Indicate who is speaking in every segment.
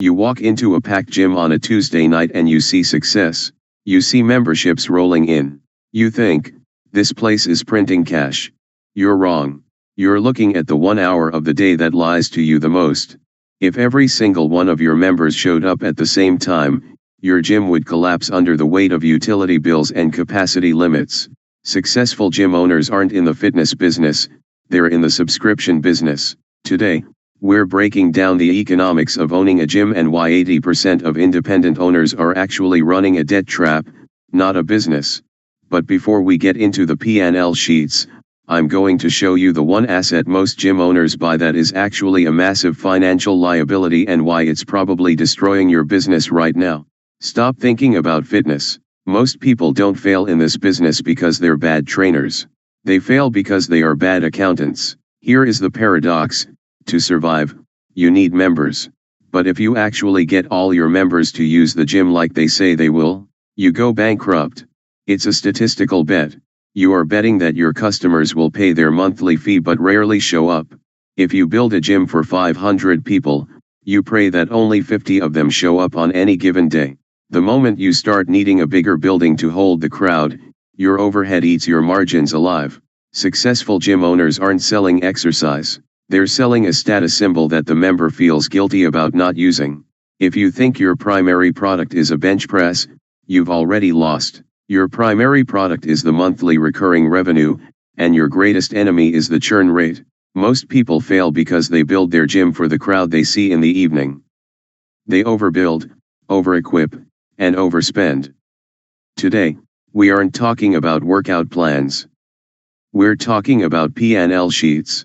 Speaker 1: You walk into a packed gym on a Tuesday night and you see success. You see memberships rolling in. You think, this place is printing cash. You're wrong. You're looking at the 1 hour of the day that lies to you the most. If every single one of your members showed up at the same time, your gym would collapse under the weight of utility bills and capacity limits. Successful gym owners aren't in the fitness business, they're in the subscription business. Today, we're breaking down the economics of owning a gym and why 80% of independent owners are actually running a debt trap, not a business. But before we get into the P&L sheets, I'm going to show you the one asset most gym owners buy that is actually a massive financial liability and why it's probably destroying your business right now. Stop thinking about fitness. Most people don't fail in this business because they're bad trainers. They fail because they are bad accountants. Here is the paradox. To survive, you need members. But if you actually get all your members to use the gym like they say they will, you go bankrupt. It's a statistical bet. You are betting that your customers will pay their monthly fee but rarely show up. If you build a gym for 500 people, you pray that only 50 of them show up on any given day. The moment you start needing a bigger building to hold the crowd, your overhead eats your margins alive. Successful gym owners aren't selling exercise. They're selling a status symbol that the member feels guilty about not using. If you think your primary product is a bench press, you've already lost. Your primary product is the monthly recurring revenue, and your greatest enemy is the churn rate. Most people fail because they build their gym for the crowd they see in the evening. They overbuild, over-equip, and overspend. Today, we aren't talking about workout plans. We're talking about P&L sheets.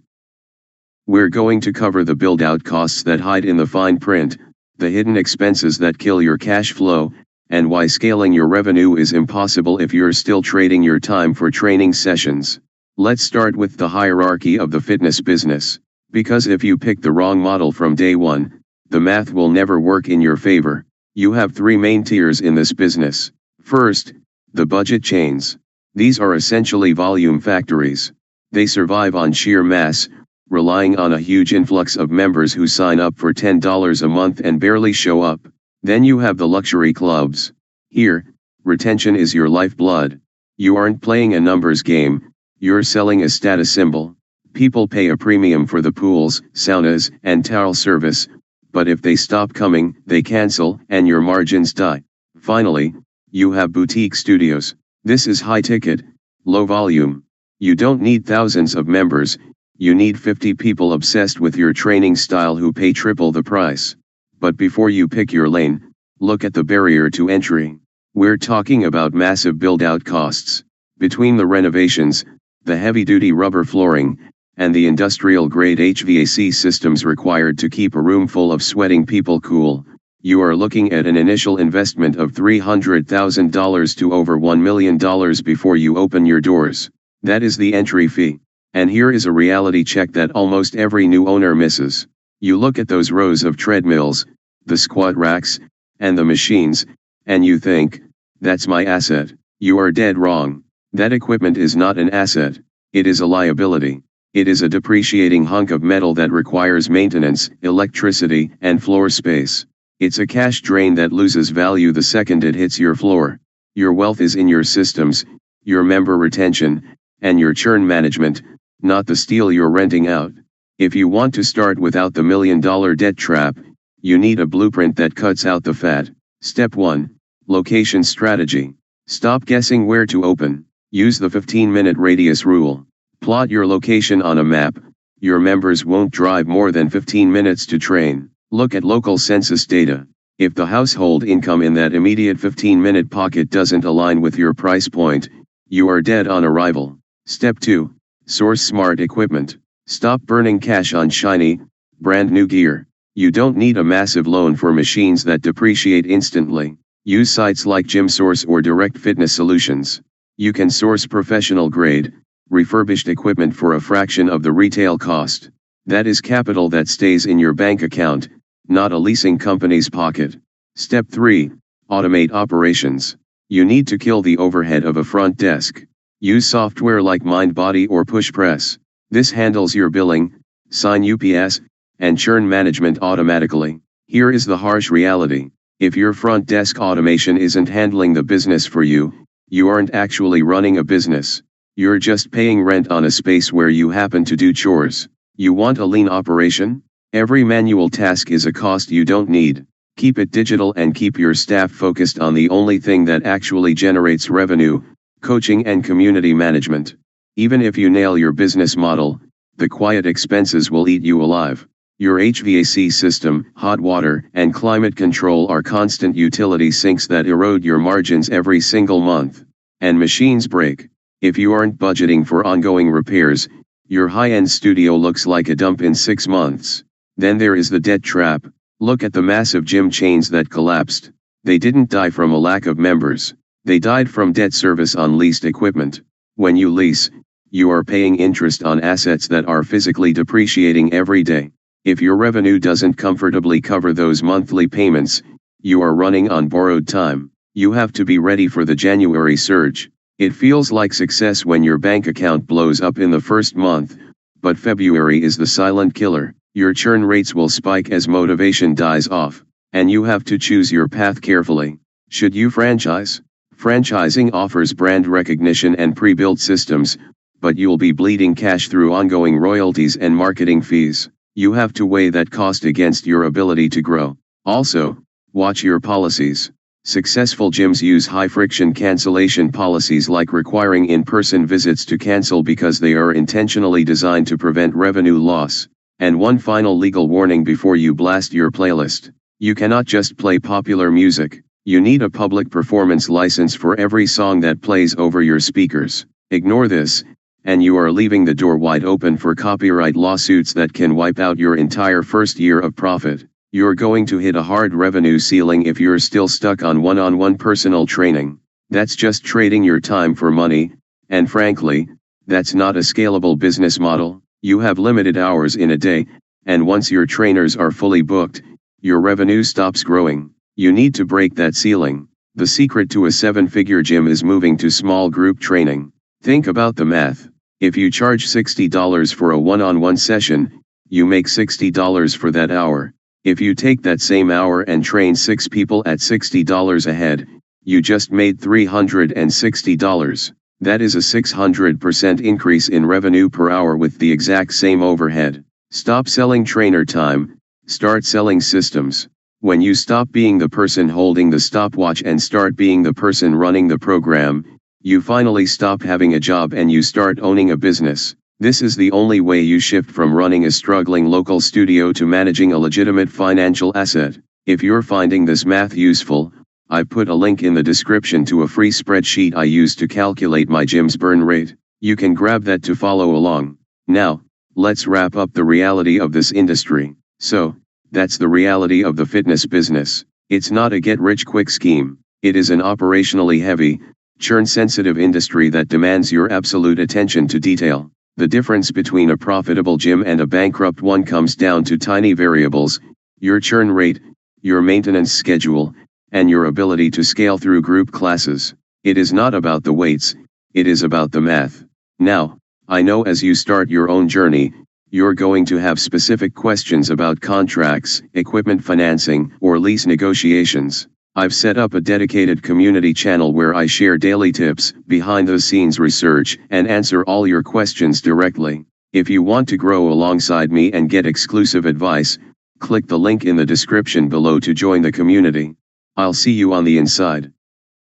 Speaker 1: We're going to cover the build-out costs that hide in the fine print, the hidden expenses that kill your cash flow, and why scaling your revenue is impossible if you're still trading your time for training sessions. Let's start with the hierarchy of the fitness business, because if you pick the wrong model from day one, the math will never work in your favor. You have three main tiers in this business. First, the budget chains. These are essentially volume factories. They survive on sheer mass, relying on a huge influx of members who sign up for $10 a month and barely show up. Then you have the luxury clubs. Here, retention is your lifeblood. You aren't playing a numbers game, you're selling a status symbol. People pay a premium for the pools, saunas, and towel service, but if they stop coming, they cancel, and your margins die. Finally, you have boutique studios. This is high ticket, low volume. You don't need thousands of members. You need 50 people obsessed with your training style who pay triple the price. But before you pick your lane, look at the barrier to entry. We're talking about massive build-out costs. Between the renovations, the heavy-duty rubber flooring, and the industrial-grade HVAC systems required to keep a room full of sweating people cool, you are looking at an initial investment of $300,000 to over $1 million before you open your doors. That is the entry fee. And here is a reality check that almost every new owner misses. You look at those rows of treadmills, the squat racks, and the machines, and you think, that's my asset. You are dead wrong. That equipment is not an asset, it is a liability. It is a depreciating hunk of metal that requires maintenance, electricity, and floor space. It's a cash drain that loses value the second it hits your floor. Your wealth is in your systems, your member retention, and your churn management, not the steel you're renting out. If you want to start without the $1 million debt trap, you need a blueprint that cuts out the fat. Step 1. Location strategy. Stop guessing where to open. Use the 15-minute radius rule. Plot your location on a map. Your members won't drive more than 15 minutes to train. Look at local census data. If the household income in that immediate 15-minute pocket doesn't align with your price point, you are dead on arrival. Step 2. Source smart equipment. Stop burning cash on shiny, brand new gear. You don't need a massive loan for machines that depreciate instantly. Use sites like GymSource or Direct Fitness Solutions. You can source professional grade, refurbished equipment for a fraction of the retail cost. That is capital that stays in your bank account, not a leasing company's pocket. Step 3. Automate operations. You need to kill the overhead of a front desk. Use software like MindBody or PushPress. This handles your billing, sign UPS, and churn management automatically. Here is the harsh reality. If your front desk automation isn't handling the business for you, you aren't actually running a business. You're just paying rent on a space where you happen to do chores. You want a lean operation? Every manual task is a cost you don't need. Keep it digital and keep your staff focused on the only thing that actually generates revenue, coaching and community management. Even if you nail your business model, the quiet expenses will eat you alive. Your HVAC system, hot water, and climate control are constant utility sinks that erode your margins every single month. And machines break. If you aren't budgeting for ongoing repairs, your high-end studio looks like a dump in 6 months. Then there is the debt trap. Look at the massive gym chains that collapsed. They didn't die from a lack of members. They died from debt service on leased equipment. When you lease, you are paying interest on assets that are physically depreciating every day. If your revenue doesn't comfortably cover those monthly payments, you are running on borrowed time. You have to be ready for the January surge. It feels like success when your bank account blows up in the first month, but February is the silent killer. Your churn rates will spike as motivation dies off, and you have to choose your path carefully. Should you franchise? Franchising offers brand recognition and pre-built systems, but you'll be bleeding cash through ongoing royalties and marketing fees. You have to weigh that cost against your ability to grow. Also, watch your policies. Successful gyms use high-friction cancellation policies like requiring in-person visits to cancel because they are intentionally designed to prevent revenue loss. And one final legal warning before you blast your playlist. You cannot just play popular music. You need a public performance license for every song that plays over your speakers. Ignore this, and you are leaving the door wide open for copyright lawsuits that can wipe out your entire first year of profit. You're going to hit a hard revenue ceiling if you're still stuck on one-on-one personal training. That's just trading your time for money, and frankly, that's not a scalable business model. You have limited hours in a day, and once your trainers are fully booked, your revenue stops growing. You need to break that ceiling. The secret to a 7-figure gym is moving to small group training. Think about the math. If you charge $60 for a one-on-one session, you make $60 for that hour. If you take that same hour and train 6 people at $60 a head, you just made $360. That is a 600% increase in revenue per hour with the exact same overhead. Stop selling trainer time, start selling systems. When you stop being the person holding the stopwatch and start being the person running the program, you finally stop having a job and you start owning a business. This is the only way you shift from running a struggling local studio to managing a legitimate financial asset. If you're finding this math useful, I put a link in the description to a free spreadsheet I use to calculate my gym's burn rate. You can grab that to follow along. Now, let's wrap up the reality of this industry. So, that's the reality of the fitness business. It's not a get-rich-quick scheme. It is an operationally heavy, churn-sensitive industry that demands your absolute attention to detail. The difference between a profitable gym and a bankrupt one comes down to tiny variables: your churn rate, your maintenance schedule, and your ability to scale through group classes. It is not about the weights, it is about the math. Now, I know as you start your own journey, you're going to have specific questions about contracts, equipment financing, or lease negotiations. I've set up a dedicated community channel where I share daily tips, behind-the-scenes research, and answer all your questions directly. If you want to grow alongside me and get exclusive advice, click the link in the description below to join the community. I'll see you on the inside.